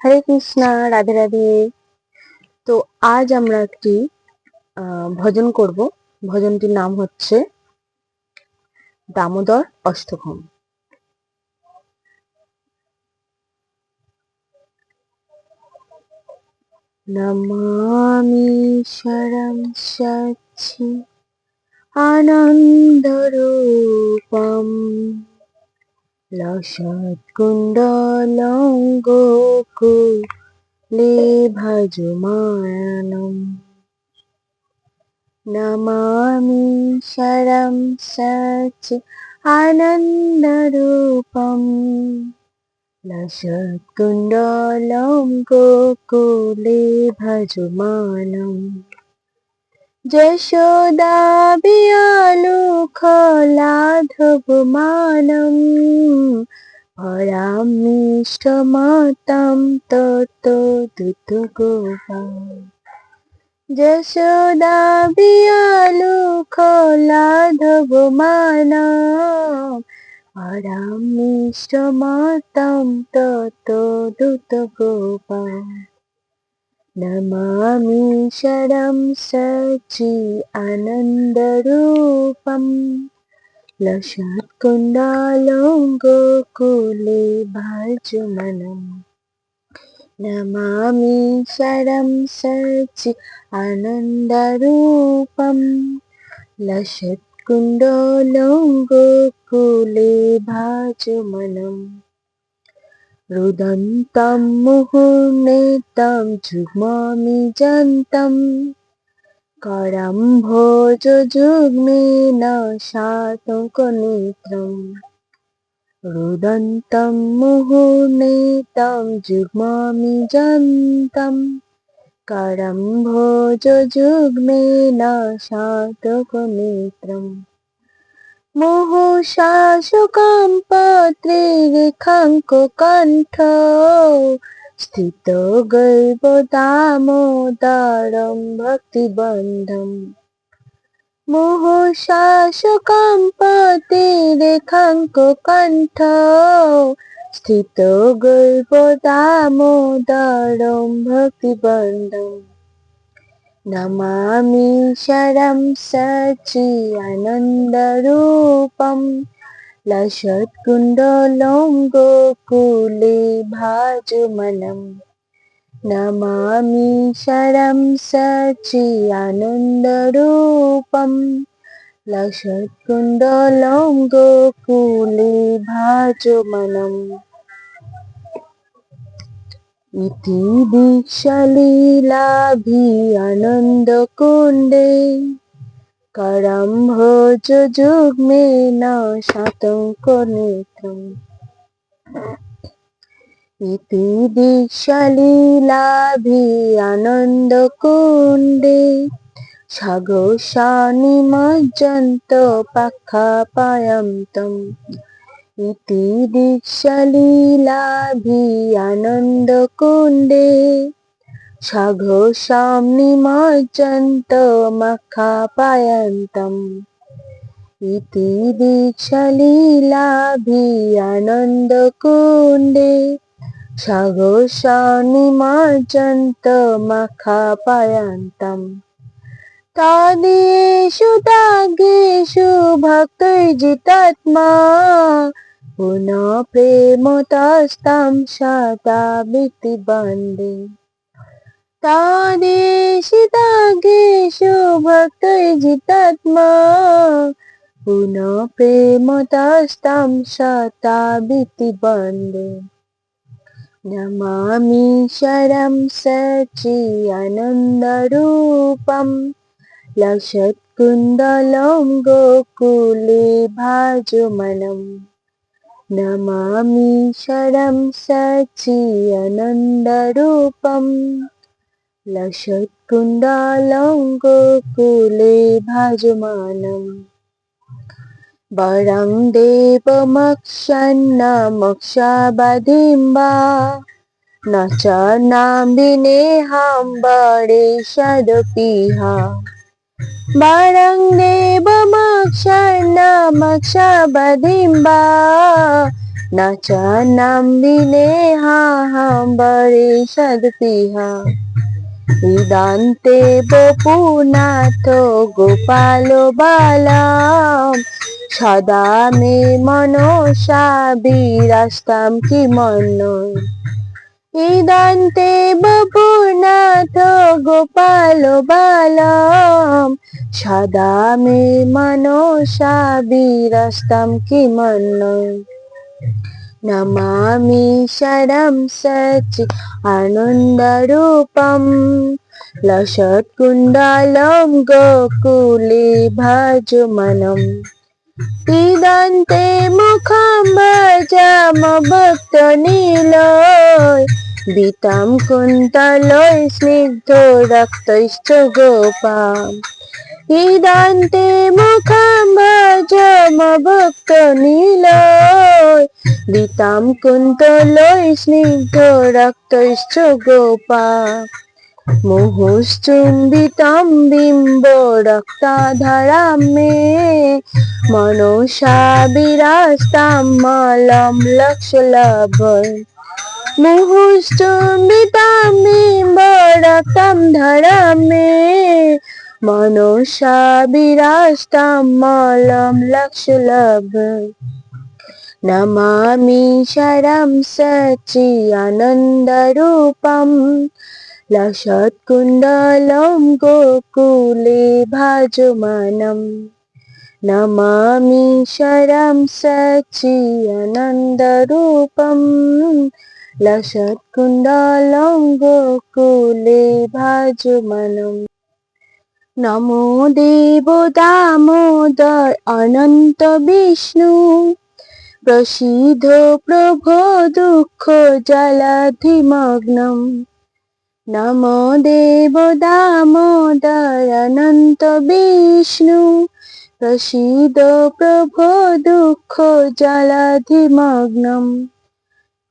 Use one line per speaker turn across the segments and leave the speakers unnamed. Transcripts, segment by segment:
হরে কৃষ্ণা, রাধে রাধে। তো আজ আমরা একটি ভজন করব। ভজনটির নাম হচ্ছে দামোদর অষ্টকম। নমামি শরম সচ্চি আনন্দরূপম লসৎকুণ্ডলং গোকুলে ভজমানম। নমামি শরম সচ্চি আনন্দরূপম লসৎকুণ্ডলং গোকুলে ভজমানম। যশোদাবিয়ালুখলাধবমানম ভরামিষ্টমাতাম ততো দুতগোপাল। যশোদাবিয়ালুখলাধবমানম ভরামিষ্টমাতাম ততো দুতগোপাল। নমামি শরম সচ্চি আনন্দরূপম লসৎকুণ্ডলং গোকুলে ভজমানম। নমামি শরম সচ্চি আনন্দরূপম লসৎকুণ্ডলং গোকুলে ভজমানম। রুদন্तं মুহুর্নিত্যং যুগ্মমি যন্तं করম্ভোজযুগ্মেন শাতঙ্কনেত্রম। রুদন্तं মুহুর্নিত্যং যুগ্মমি যন্तं করম্ভোজযুগ্মেন শাতঙ্কনেত্রম। মুহুঃশাসুকম্পত্রিরেখাঙ্ককণ্ঠ স্থিতো গৈবদামোদরম ভক্তিবন্ধম। মুহুঃশাসুকম্পত্রিরেখাঙ্ককণ্ঠ স্থিতো গৈবদামোদরম ভক্তিবন্ধম। নমামি শরম সচ্চি আনন্দরূপম লসৎকুণ্ডলং গোকুলে ভজমানম। নমামি শরম সচ্চি আনন্দরূপম লসৎকুণ্ডলং গোকুলে ভজমানম। ইতি দীক্ষালীলাভি আনন্দকুণ্ডে করম্ভোজযুগ্মেন শাতঙ্কনেত্রম। ইতি দীক্ষালীলাভি আনন্দকুণ্ডে সঘোষানিমজ্জন্ত পাখাপায়ন্তম। ইতি দীক্ষালীলাভি আনন্দকুণ্ডে সঘোষাম নিমজ্জন্ত মখাপায়ন্তম। ইতি দীক্ষালীলাভি আনন্দকুণ্ডে সঘোষাম নিমজ্জন্ত মখাপায়ন্তম। তদ্যেষু তাজ্ঞেষু ভক্তৈর্জিতাত্মা পুনঃ প্রেমতস্তাং সদাবৃত্তি বন্দে। তদ্যেষু তাজ্ঞেষু ভক্তৈর্জিতাত্মা পুনঃ প্রেমতস্তাং সদাবৃত্তি বন্দে। নমামি শরম সচ্চি আনন্দরূপম লসৎকুণ্ডলং গোকুলে ভজমানম। নমামি শরম সচ্চি আনন্দরূপম লসৎকুণ্ডলং গোকুলে ভজমানম। বরং দেবমক্ষন্নমোক্ষাবধিং বা ন চ নাম্বিনেহাং বরেষদপিহ। বরং দেবমক্ষন্নমোক্ষাবধিং বা ন চ নাম্বিনেহাং বরে সদপিহা হৃদান্তে বপুনাথ গোপাল বালাম সদা মে মনসা বিরাস্তাম কিমন্নয় হৃদান্তে বপুনাথ গোপাল বালাম সদা মে মনসা বিরাস্তাম কিমন্নয় নমামি শরম সচি আনন্দরূপম লসৎকুণ্ডলম গোকুলে ভজমনম হৃদন্তে মুখম ভজম ভক্ত নীলয় বিতাম কুন্তলয় স্নিগ্ধ রক্তৈশ্চ গোপাম হৃদন্তে মুখম ভজম ভক্ত নীলয় বিতাম কুন্তলয় স্নিগ্ধ রক্তৈশ্চ গোপাম মুহুশ্চুম্বিতম বিম্ব রক্তাধরাম মে মনসা বিরাস্তাম মলম লক্ষ্যলভয় মুহুশ্চুম্বিতম বিম্ব রক্তম ধরাম মে মনসা বিরাস্তাম মলম লক্ষ্যলভয় নমামি শরম সচি আনন্দরূপম লসৎকুণ্ডলম গোকুলে ভজমানম নমামি শরম সচি আনন্দরূপম লসৎকুণ্ডলম গোকুলে ভজমানম নমো দেব দামোদর অনন্ত বিষ্ণু প্রসিদ্ধ প্রভো দুঃখ জলাধিমগ্নম নমো দেব দামোদর অনন্ত বিষ্ণু প্রসিদ্ধ প্রভো দুঃখ জলাধিমগ্নম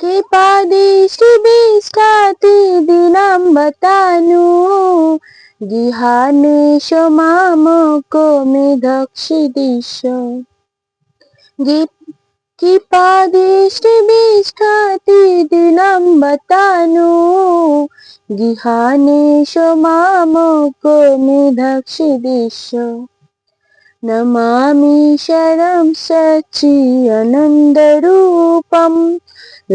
কৃপাদৃষ্টি বিষ্টাতি দীনাম্বতানু গৃহানেশ মামকো মেধক্ষিদিশ কৃপাদৃষ্টি বিষ্টাতি দীনাম্বতানু গৃহানেশ মামকো মেধক্ষিদিশ নমামি শরম সচি আনন্দরূপম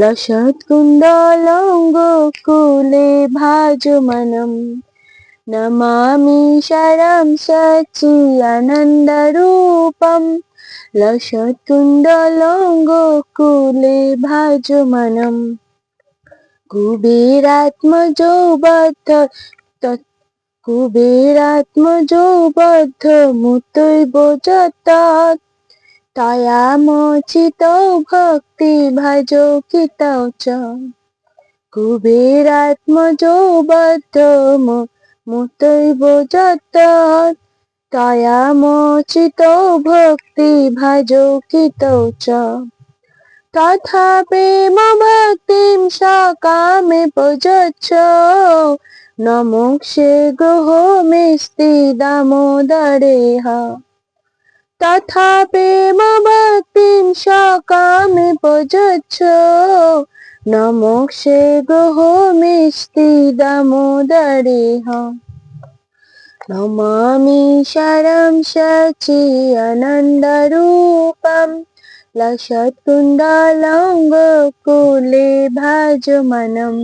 লসৎকুণ্ডলম গোকুলে ভজমানম নমামি শরম সচি আনন্দরূপম লসৎকুণ্ডলম গোকুলে ভজমানম কুবেরাত্মজো বদ্ধ কুবেরাত্মজো বদ্ধ মুতৈব যত্তৎ তয়ামচিত ভক্তি ভজো কিতৌ চ কুবেরাত্মজো বদ্ধ মুতৈব যত্তৎ তয়ামচিত ভক্তি ভজো কিতৌ চ তথা প্রেম ভক্তিম সকামে প্রযচ্ছ নমোক্ষে গ্রহমেস্তি দামোদরেহ তথা প্রেম ভক্তিম সকামে প্রযচ্ছ নমোক্ষে গ্রহমেস্তি দামোদরেহ নমামি শরম সচি আনন্দরূপম লসৎকুণ্ডলম গোকুলে ভজমানম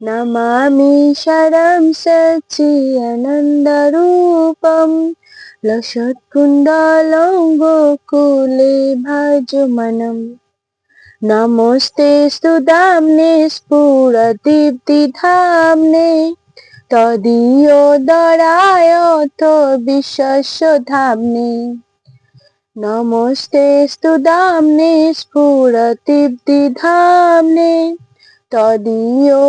নমামি শরম সচি আনন্দরূপম লসৎকুণ্ডলম গোকুলে ভজমানম নমস্তেস্তু দাম্নে স্ফুরদীপ্তিধাম্নে তদীয়োদরায়থ বিশ্বস্য ধাম্নে নমস্তেস্তু দাম্নে স্ফুরদীপ্তিধাম্নে তদীয়োদরায়থ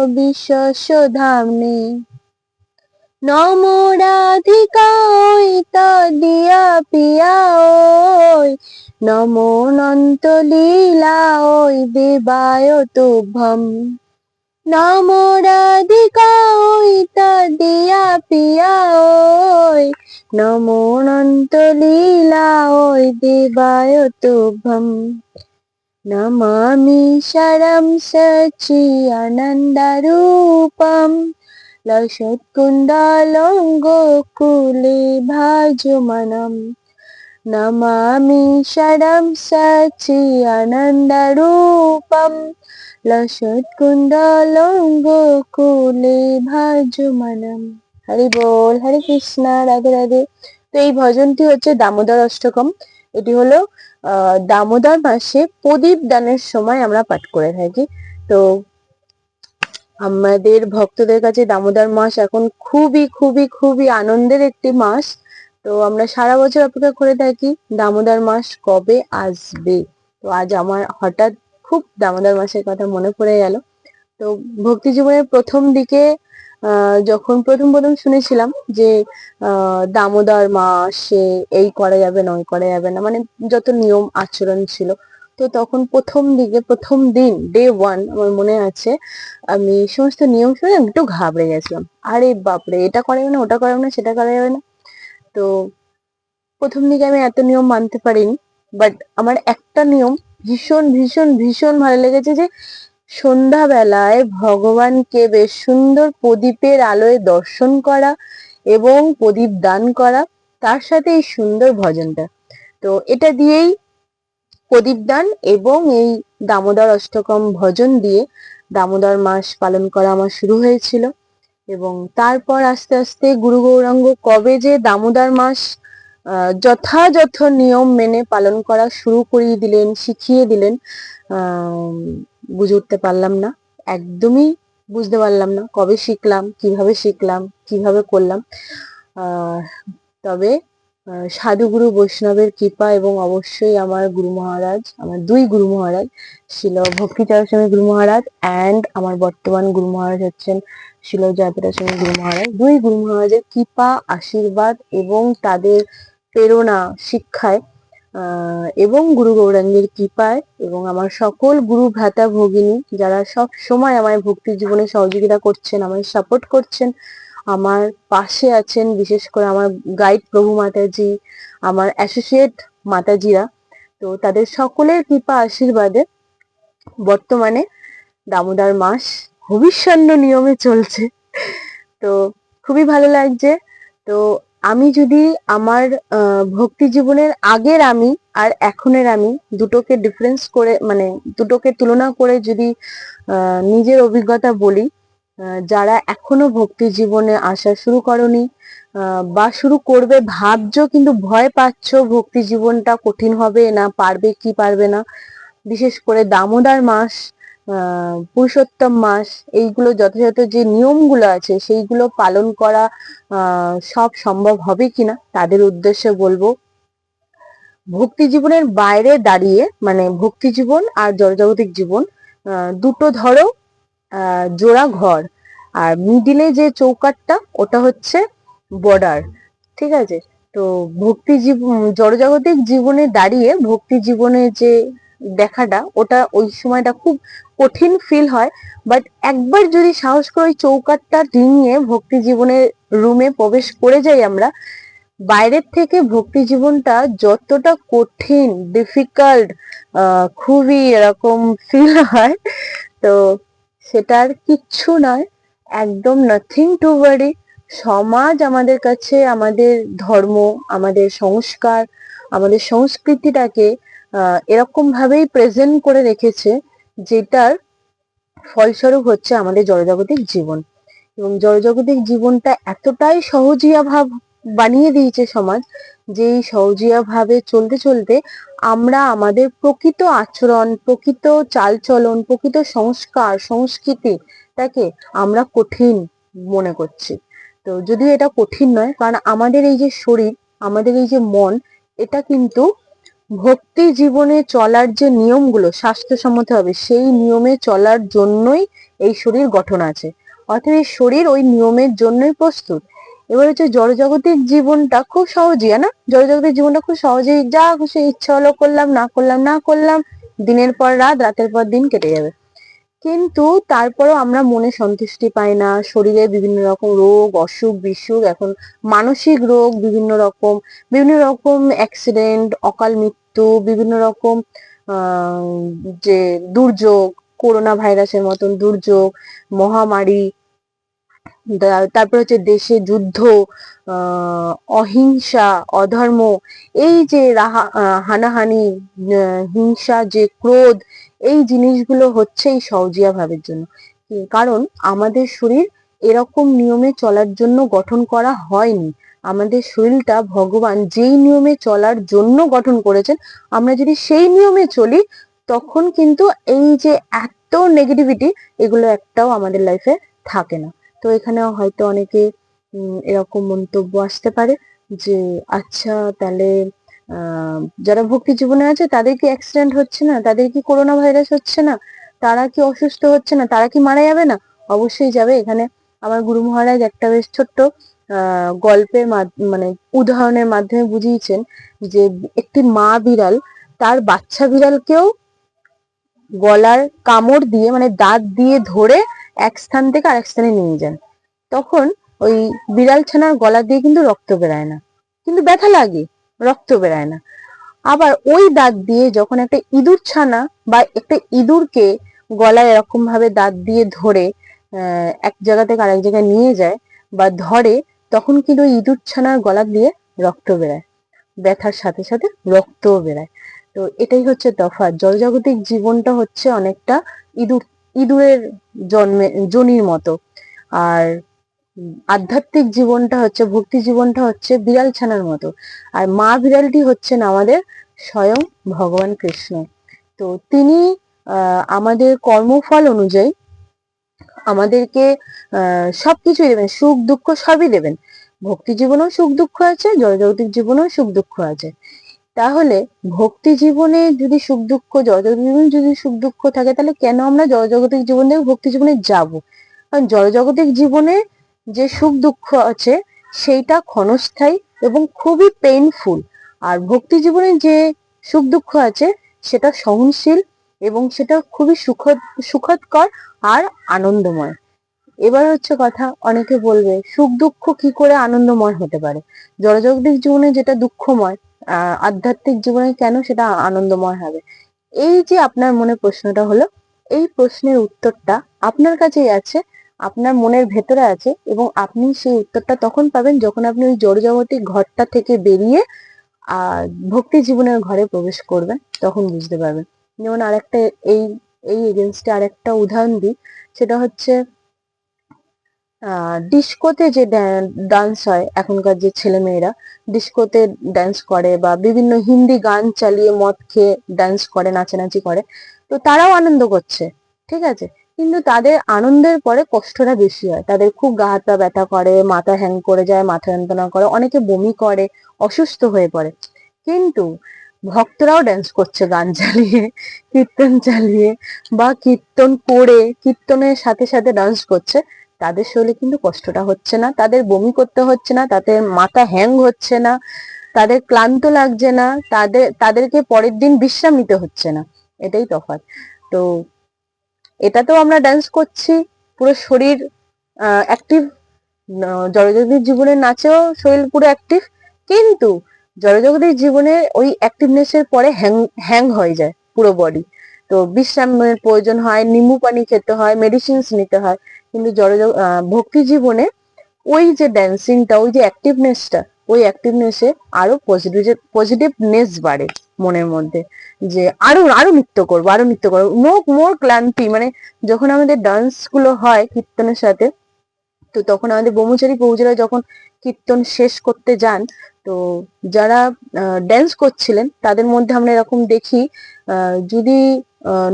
বিশ্বস্য ধাম্নে নমো রাধিকায় তদীয়া প্রিয়ায় নমো অনন্ত লীলায় দেবায় তুভ্যম নমো রাধিকায় তদীয়া প্রিয়ায় নমো অনন্ত লীলায় দেবায় তুভ্যম নমামি শরম সচ্চিদানন্দরূপম লসৎকুণ্ডলং গোকুলে ভাজমানম। নমামি শরম সচ্চিদানন্দরূপম লসৎকুণ্ডলং গোকুলে ভাজমানম। হরি বল, হরে কৃষ্ণ, রাধে রাধে। তো এই ভজনটি হচ্ছে দামোদর অষ্টকম। এটি হলো দামোদর মাসে প্রদীপ দানের সময় আমরা পাঠ করে থাকি। তো আমাদের ভক্তদের কাছে দামোদর মাস এখন খুবই খুবই খুবই আনন্দের একটি মাস। তো আমরা সারা বছর অপেক্ষা করে থাকি দামোদর মাস কবে আসবে। তো আজ আমার হঠাৎ খুব দামোদর মাসের কথা মনে পড়ে গেল। তো ভক্তি জীবনের প্রথম দিকে যখন প্রথম শুনেছিলাম যে দামোদর মাসে এই করা যাবে না ওই করা যাবে না, মানে যত নিয়ম আচরণ ছিল, তো তখন প্রথম দিকে প্রথম দিন ডে 1 আমার মনে আছে আমি সমস্ত নিয়ম শুনে একটু ঘাবড়ে গেছিলাম। আরে বাপরে, এটা করা যাবে না, ওটা করা যাবে না, সেটা করা যাবে না। তো প্রথম দিকে আমি এত নিয়ম মানতে পারিনি, বাট আমার একটা নিয়ম ভীষণ ভীষণ ভীষণ ভালো লেগেছে, যে সন্ধ্যাবেলায় ভগবানকে বেশ সুন্দর প্রদীপের আলোয় দর্শন করা এবং প্রদীপ দান করা, তার সাথে এই সুন্দর ভজনটা। তো এটা দিয়েই প্রদীপ দান এবং এই দামোদর অষ্টকম ভজন দিয়ে দামোদর মাস পালন করা আমার শুরু হয়েছিল। এবং তারপর আস্তে আস্তে গুরু গৌরাঙ্গ কবে যে দামোদর মাস যথাযথ নিয়ম মেনে পালন করা শুরু করিয়ে দিলেন, শিখিয়ে দিলেন, বুঝে উঠতে পারলাম না, একদমই বুঝতে পারলাম না কবে শিখলাম, কিভাবে করলাম। তবে সাধুগুরু বৈষ্ণবের কৃপা এবং অবশ্যই আমার গুরু মহারাজ, আমার দুই গুরু মহারাজ শিল ভক্তিচরণ স্বামী গুরু মহারাজ অ্যান্ড আমার বর্তমান গুরু মহারাজ হচ্ছেন শিল জয়প্রকাশ স্বামী গুরু মহারাজ, দুই গুরু মহারাজের কৃপা, আশীর্বাদ এবং তাদের প্রেরণা, শিক্ষায় এবং গুরু গৌরাঙ্গের কৃপায় এবং আমার সকল গুরু ভ্রাতা ভগিনী যারা সব সময় আমায় ভক্তি জীবনে সহযোগিতা করছেন, আমায় সাপোর্ট করছেন, আমার পাশে আছেন, বিশেষ করে আমার গাইড প্রভু মাতাজি, আমার অ্যাসোসিয়েট মাতাজিরা, তো তাদের সকলের কৃপা আশীর্বাদে বর্তমানে দামোদর মাস ভবিষ্যন্ন নিয়মে চলছে। তো খুবই ভালো লাগছে। তো আমি যদি আমার ভক্তি জীবনের আগের আমি আর এখনের আমি দুটোকে ডিফারেন্স করে, মানে দুটোকে তুলনা করে যদি নিজের অভিজ্ঞতা বলি, যারা এখনো ভক্তি জীবনে আসা শুরু করনি বা শুরু করবে ভাবছো কিন্তু ভয় পাচ্ছ ভক্তি জীবনটা কঠিন হবে না, পারবে কি পারবে না, বিশেষ করে দামোদর মাস, পুরুষোত্তম মাস, এইগুলো যথাযথ যে নিয়মগুলো আছে সেইগুলো পালন করা সব সম্ভব হবে কিনা, তাদের উদ্দেশ্যে বলবো ভক্তি জীবনের বাইরে দাঁড়িয়ে, মানে ভক্তি জীবন আর জড়জাগতিক জীবন দুটো ধরো জোড়া ঘর, আর মিডিলে যে চৌকাটটা ওটা হচ্ছে বর্ডার, ঠিক আছে? তো ভক্তি জীবন, জড়জাগতিক জীবনে দাঁড়িয়ে ভক্তি জীবনে যে দেখাটা, ওটা ওই সময়টা খুব কঠিন ফিল হয়, বাট একবার যদি সাহস করে ওই চৌকাটটা ডিঙিয়ে ভক্তি জীবনের রুমে প্রবেশ করে যাই আমরা, বাইরের থেকে ভক্তি জীবনটা যতটা কঠিন, ডিফিকাল্ট, খুবই এরকম ফিল হয়, তো সেটার কিচ্ছু নয়, একদম নাথিং টু ওয়ারি। সমাজ আমাদের কাছে আমাদের ধর্ম, আমাদের সংস্কার, আমাদের সংস্কৃতিটাকে এরকম ভাবেই প্রেজেন্ট করে রেখেছে, যেটার ফলস্বরূপ হচ্ছে আমাদের জড়জাগতিক জীবন। এবং জড়জাগতিক জীবনটা এতটাই সহজিয়া ভাব বানিয়ে দিয়েছে সমাজ, যে এই সহজিয়া ভাবে চলতে চলতে আমরা আমাদের প্রকৃত আচরণ, প্রকৃত চালচলন, প্রকৃত সংস্কার, সংস্কৃতিটাকে আমরা কঠিন মনে করছি। তো যদিও এটা কঠিন নয়, কারণ আমাদের এই যে শরীর, আমাদের এই যে মন, এটা কিন্তু ভক্তি জীবনে চলার যে নিয়মগুলো স্বাস্থ্যসম্মত হবে সেই নিয়মে চলার জন্যই এই শরীর গঠন আছে, অর্থাৎ এই শরীর ওই নিয়মের জন্যই প্রস্তুত। এবার হচ্ছে জড়জাগতিক জীবনটা খুব সহজই, না জড়জাগতিক জীবনটা খুব সহজেই যা খুশি ইচ্ছা হলো করলাম, না করলাম, দিনের পর রাত, রাতের পর দিন কেটে যাবে। কিন্তু তারপরও আমরা মনে সন্তুষ্টি পাই না, শরীরে বিভিন্ন রকম রোগ, অসুখ বিসুখ, এখন মানসিক রোগ বিভিন্ন রকম অ্যাক্সিডেন্ট, অকাল মৃত্যু, বিভিন্ন রকম যে দুর্যোগ, করোনা ভাইরাসের মতন দুর্যোগ, মহামারী, তারপর হচ্ছে দেশে যুদ্ধ, অহিংসা, অধর্ম, এই যে হানাহানি, হিংসা, যে ক্রোধ, এই জিনিসগুলো হচ্ছে এই সওজিয়া ভাবের জন্য। কারণ আমাদের শরীর এরকম নিয়মে চলার জন্য গঠন করা হয়নি। আমাদের শরীরটা ভগবান যেই নিয়মে চলার জন্য গঠন করেছেন, আমরা যদি সেই নিয়মে চলি তখন কিন্তু এই যে এত নেগেটিভিটি, এগুলো একটাও আমাদের লাইফে থাকে না। তো এখানে হয়তো অনেকে এরকম মন্তব্য আসতে পারে যে আচ্ছা তাহলে যারা ভক্তি জীবনে আছে তাদের কি অ্যাক্সিডেন্ট হচ্ছে না, তাদের কি করোনা ভাইরাস হচ্ছে না, তারা কি অসুস্থ হচ্ছে না, তারা কি মারা যাবে না? অবশ্যই যাবে। এখানে আমার গুরু মহারাজ একটা বেশ ছোট্ট গল্পের মানে উদাহরণের মাধ্যমে বুঝিয়েছেন যে একটি মা বিড়াল তার বাচ্চা বিড়ালকেও গলার কামড় দিয়ে মানে দাঁত দিয়ে ধরে এক স্থান থেকে আরেক স্থানে নিয়ে যান। তখন ওই বিড়াল ছানার গলা দিয়ে কিন্তু রক্ত বেরায় না, কিন্তু ব্যথা লাগে, রক্ত বেরায় না। আবার ওই দাঁত দিয়ে যখন একটা ইঁদুর ছানা বা একটা ইঁদুরকে গলায় এরকম ভাবে দাঁত দিয়ে ধরে এক জায়গা থেকে আরেক জায়গায় নিয়ে যায় বা ধরে, তখন কিন্তু ওই ইঁদুর ছানার গলা দিয়ে রক্ত বেরায়, ব্যথার সাথে সাথে রক্তও বেরায়। তো এটাই হচ্ছে তফাৎ। জলজাগতিক জীবনটা হচ্ছে অনেকটা ইঁদুরের যোনির মতো, আর আধ্যাত্মিক জীবনটা হচ্ছে, ভক্তি জীবনটা হচ্ছে বিড়াল ছানার মতো। আর মা বিড়ালটি হচ্ছেন আমাদের স্বয়ং ভগবান কৃষ্ণ। তো তিনি আমাদের কর্মফল অনুযায়ী আমাদেরকে সবকিছুই দেবেন, সুখ দুঃখ সবই দেবেন। ভক্তি জীবনেও সুখ দুঃখ আছে, জলজাগতিক জীবনেও সুখ দুঃখ আছে। তাহলে ভক্তি জীবনে যদি সুখ দুঃখ, জলজাগতিক জীবনে যদি সুখ দুঃখ থাকে, তাহলে কেন আমরা জলজাগতিক জীবন থেকে ভক্তি জীবনে যাব? কারণ জলজাগতিক জীবনে যে সুখ দুঃখ আছে সেইটা ক্ষণস্থায়ী এবং খুবই পেইনফুল, আর ভক্তি জীবনে যে সুখ দুঃখ আছে সেটা সহনশীল এবং সেটা খুবই সুখদকর আর আনন্দময়। এবার হচ্ছে কথা, অনেকে বলবে সুখ দুঃখ কি করে আনন্দময় হতে পারে? জলজাগতিক জীবনে যেটা দুঃখময়, আধ্যাত্মিক জীবনে কেন সেটা আনন্দময় হবে? এই যে আপনার মনে প্রশ্নটা হলো, এই প্রশ্নের উত্তরটা আপনার কাছেই আছে, আপনার মনের ভেতরে আছে, এবং আপনি সেই উত্তরটা তখন পাবেন যখন আপনি ওই জড়জাগতিক ঘরটা থেকে বেরিয়ে ভক্তি জীবনের ঘরে প্রবেশ করবেন, তখন বুঝতে পারবেন। যেমন আরেকটা এই এই এগেনস্টে আরেকটা উদাহরণ দিই, সেটা হচ্ছে ডিস্কোতে যে ডান্স হয়, এখনকার যে ছেলে মেয়েরা ডিস্কোতে ডান্স করে বা বিভিন্ন হিন্দি গান চালিয়ে মদ খেয়ে ডান্স করে, নাচানাচি করে, তো তারাও আনন্দ করছে, ঠিক আছে, কিন্তু তাদের আনন্দের পরে কষ্টটা বেশি হয়। তাদের খুব গা হাত পা ব্যথা করে, মাথা হ্যাং করে যায়, মাথা যন্ত্রণা করে, অনেকে বমি করে, অসুস্থ হয়ে পড়ে। কিন্তু ভক্তরাও ড্যান্স করছে গান চালিয়ে, কীর্তন চালিয়ে বা কীর্তন করে, কীর্তনের সাথে সাথে ডান্স করছে, তাদের শরীরে কিন্তু কষ্টটা হচ্ছে না, তাদের বমি করতে হচ্ছে না, তাদের মাথা হ্যাং হচ্ছে না, তাদের ক্লান্ত লাগছে না, তাদেরকে পরের দিন বিশ্রাম নিতে হচ্ছে না। এটাই তফাৎ। তো এটাতেও আমরা ডান্স করছি, পুরো শরীর অ্যাক্টিভ, জলজাগতিক জীবনের নাচেও শরীর পুরো অ্যাক্টিভ, কিন্তু জলজাগতিক জীবনে ওই অ্যাক্টিভনেস এর পরে হ্যাং হয়ে যায় পুরো বডি। তো বিশ্রামের প্রয়োজন হয়, নিম্বু পানি খেতে হয়, মেডিসিনস নিতে হয়। কিন্তু ভক্তি জীবনে ওই যে ড্যান্সিংটা, ওই যে অ্যাক্টিভনেসটা, ওই অ্যাক্টিভনেসে আরো পজিটিভনেস বাড়ে মনের মধ্যে, যে আরো আরো নৃত্য করবো, আরো নৃত্য করবো, মোর ক্লান্তি, মানে যখন আমাদের ডান্স গুলো হয় কীর্তনের সাথে, তো তখন আমাদের ব্রহ্মচারী প্রভুজিরা যখন কীর্তন শেষ করতে যান, তো যারা ড্যান্স করছিলেন তাদের মধ্যে আমরা এরকম দেখি, যদি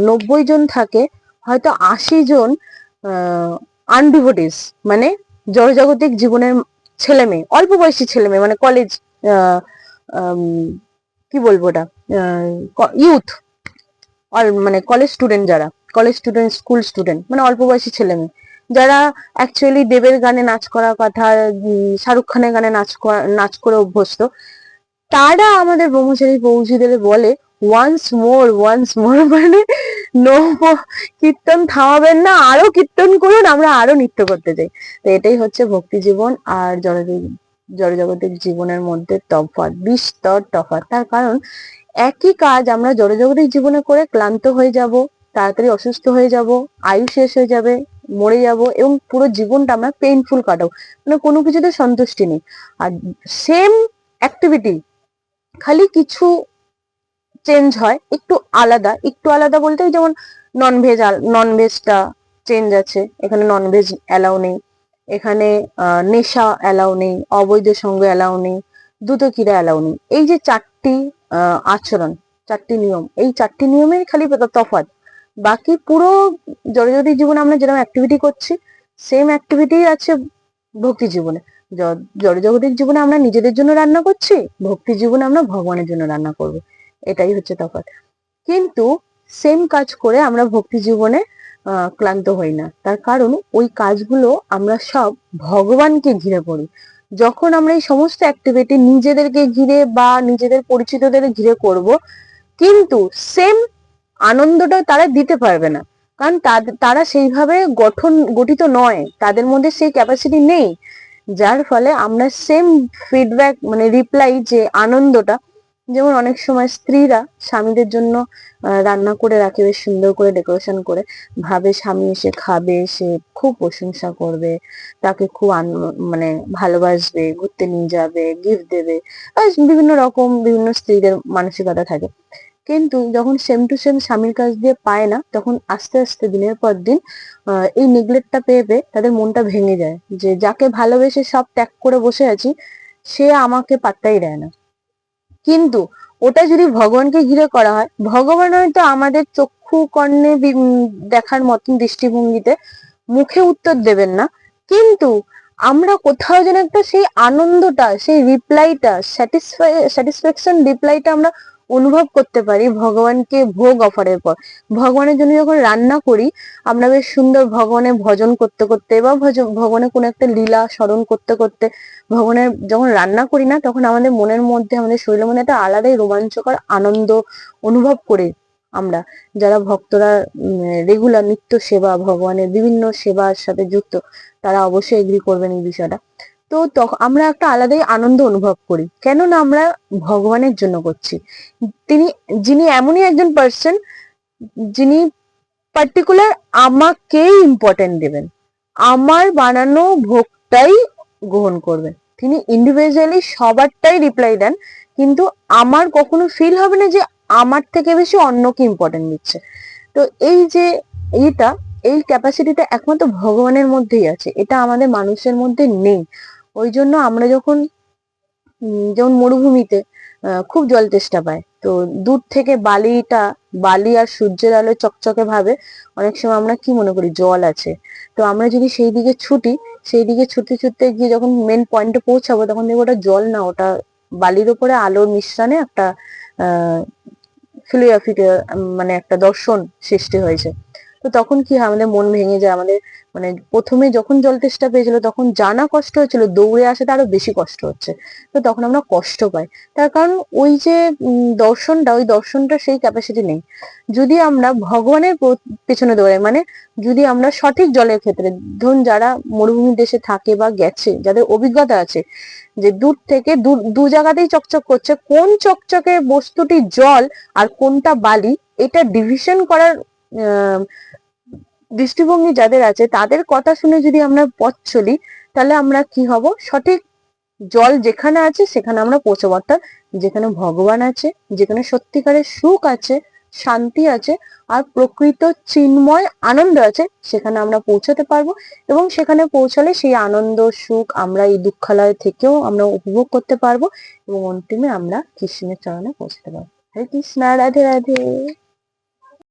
90 জন থাকে, হয়তো 80 জন আনডিভোটিস, মানে জড়জাগতিক জীবনের ছেলে মেয়ে, অল্প বয়সী ছেলে মেয়ে, মানে কলেজ, কি বলবো ওটা, ইউথ, মানে কলেজ স্টুডেন্ট, যারা কলেজ স্টুডেন্ট, স্কুল স্টুডেন্ট, মানে অল্প বয়সী ছেলে মেয়ে, যারা অ্যাকচুয়ালি দেবের গানে নাচ করার কথা, শাহরুখ খানের গানে নাচ করে অভ্যস্ত, তারা আমাদের ব্রহ্মচারী পৌঁছিদের বলে ওয়ান্স মোর, মানে নো, কীর্তন থামাবেন না, আরো কীর্তন করুন, আমরা আরো নৃত্য করতে চাই। তো এটাই হচ্ছে ভক্তি জীবন আর জড়জাগতিক জীবনের মধ্যে তফাৎ, বিস্তর তফাৎ। তার কারণ একই কাজ আমরা জড়জগতিক জীবনে করে ক্লান্ত হয়ে যাব, তাড়াতাড়ি অসুস্থ হয়ে যাব, আয়ু শেষ হয়ে যাবে, মরে যাব, এবং পুরো জীবনটা আমরা পেইনফুল কাটাবো, মানে কোনো কিছুতে সন্তুষ্টি নেই। আর সেম অ্যাক্টিভিটি, খালি কিছু চেঞ্জ হয়, একটু আলাদা বলতে যেমন ননভেজটা চেঞ্জ আছে, এখানে ননভেজ অ্যালাউ নেই, এখানে নেশা অ্যালাউ নেই, অবৈধ সঙ্গ অ্যালাউ নেই, দ্রুতক্রিয়া অ্যালাউ নেই। এই যে চারটি আচরণ, চারটি নিয়ম, এই চারটি নিয়মের খালি তফাৎ। বাকি পুরো জড়জগতিক জীবনে আমরা যেরকম অ্যাক্টিভিটি করছি, সেম অ্যাক্টিভিটি আছে ভক্তি জীবনে। জড়জগতিক জীবনে আমরা নিজেদের জন্য রান্না করছি, ভক্তি জীবনে আমরা ভগবানের জন্য রান্না করবো, এটাই হচ্ছে তফাৎ। কিন্তু সেম কাজ করে আমরা ভক্তি জীবনে ক্লান্ত হই না, তার কারণ ওই কাজগুলো আমরা সব ভগবানকে ঘিরে করি। যখন আমরা এই সমস্ত অ্যাক্টিভিটি নিজেদেরকে ঘিরে বা নিজেদের পরিচিতদের ঘিরে করব, কিন্তু সেম আনন্দটা তারা দিতে পারবে না, কারণ তারা সেইভাবে গঠিত নয়, তাদের মধ্যে সেই ক্যাপাসিটি নেই। যার ফলে আমরা সেম ফিডব্যাক, মানে রিপ্লাই, যে আনন্দটা, যেমন অনেক সময় স্ত্রীরা স্বামীদের জন্য রান্না করে রাখে বেশ সুন্দর করে ডেকোরেশন করে, ভাবে স্বামী এসে খাবে, সে খুব প্রশংসা করবে, তাকে খুব মানে ভালোবাসবে, ঘুরতে নিয়ে যাবে, গিফট দেবে, বিভিন্ন রকম বিভিন্ন স্ত্রীদের মানসিকতা থাকে। কিন্তু যখন সেম টু সেম স্বামীর কাছ দিয়ে পায় না, তখন আস্তে আস্তে দিনের পর দিন এই নেগলেক্টটা পেয়ে পেয়ে তাদের মনটা ভেঙে যায়, যে যাকে ভালোবেসে সব ত্যাগ করে বসে আছি, সে আমাকে পাত্তাই দেয় না। কিন্তু ওটা যদি ভগবানকে ঘিরে করা হয়, ভগবান হয়তো আমাদের চক্ষু কর্ণে দেখার মতন দৃষ্টিভঙ্গিতে মুখে উত্তর দেবেন না, কিন্তু আমরা কোথাও যেন একটা সেই আনন্দটা, সেই রিপ্লাইটা, স্যাটিসফ্যাকশন রিপ্লাইটা আমরা অনুভব করতে পারি ভগবানকে ভোগ অফারের পর। ভগবানের জন্য যখন রান্না করি, আমরা বেশ সুন্দর ভগবানের ভজন করতে করতে বা ভগবানের কোনো একটা লীলা স্মরণ করতে করতে ভগবানের যখন রান্না করি না, তখন আমাদের মনের মধ্যে, আমাদের শরীরের মধ্যে একটা আলাদাই রোমাঞ্চকর আনন্দ অনুভব করি। আমরা যারা ভক্তরা রেগুলার নিত্য সেবা, ভগবানের বিভিন্ন সেবার সাথে যুক্ত, তারা অবশ্যই এগ্রি করবেন এই বিষয়টা। তো তখন আমরা একটা আলাদাই আনন্দ অনুভব করি, কেননা আমরা ভগবানের জন্য করছি। যিনি এমনই একজন পার্সন, যিনি পার্টিকুলার আমাকেই ইম্পর্টেন্ট দেবেন, আমার বানানো ভোগটাই গ্রহণ করবেন। তিনি ইন্ডিভিজুয়ালি সবারটাই রিপ্লাই দেন, কিন্তু আমার কখনো ফিল হবে না যে আমার থেকে বেশি অন্যকে ইম্পর্টেন্ট দিচ্ছে। তো এই যে এই ক্যাপাসিটিটা একমাত্র ভগবানের মধ্যেই আছে, এটা আমাদের মানুষের মধ্যে নেই। ওই জন্য আমরা যখন যেমন মরুভূমিতে খুব জল তেষ্টা পায়, তো দূর থেকে বালি আর সূর্যের আলো চকচকে ভাবে অনেক সময় আমরা কি মনে করি জল আছে। তো আমরা যদি সেই দিকে ছুটতে ছুটতে গিয়ে যখন মেন পয়েন্টে পৌঁছাবো, তখন দেখবো ওটা জল না, ওটা বালির উপরে আলোর মিশ্রণে একটা আহ মানে একটা দর্শন সৃষ্টি হয়েছে। তো তখন কি হয়, আমাদের মন ভেঙে যায়। আমাদের মানে প্রথমে যখন জল তেষ্টা পেয়েছিল, তখন জানা কষ্ট হচ্ছিল, দৌড়ে আসাটা আরো বেশি কষ্ট হচ্ছে। তো তখন আমরা কষ্ট পাই, তার কারণ ওই যে ওই দর্শনটা সেই ক্যাপাসিটি নেই। যদি আমরা ভগবানের পেছনে দৌড়াই, মানে যদি আমরা সঠিক জলের ক্ষেত্রে, ধরুন যারা মরুভূমি দেশে থাকে বা গেছে, যাদের অভিজ্ঞতা আছে, যে দূর থেকে দু জায়গাতেই চকচক করছে, কোন চকচকে বস্তুটি জল আর কোনটা বালি, এটা ডিভিশন করার দৃষ্টিভঙ্গি যাদের আছে, তাদের কথা শুনে যদি আমরা পথ চলি, তাহলে আমরা কি হব, সঠিক জল যেখানে আছে সেখানে আমরা পৌঁছাবো। অর্থাৎ যেখানে ভগবান আছে, যেখানে সত্যিকারের সুখ আছে, শান্তি আছে, আর প্রকৃত চিন্ময় আনন্দ আছে, সেখানে আমরা পৌঁছাতে পারবো। এবং সেখানে পৌঁছালে সেই আনন্দ সুখ আমরা এই দুঃখালয় থেকেও আমরা উপভোগ করতে পারবো, এবং অন্তিমে আমরা কৃষ্ণের চরণে পৌঁছতে পারবো। হরে কৃষ্ণ, রাধে রাধে।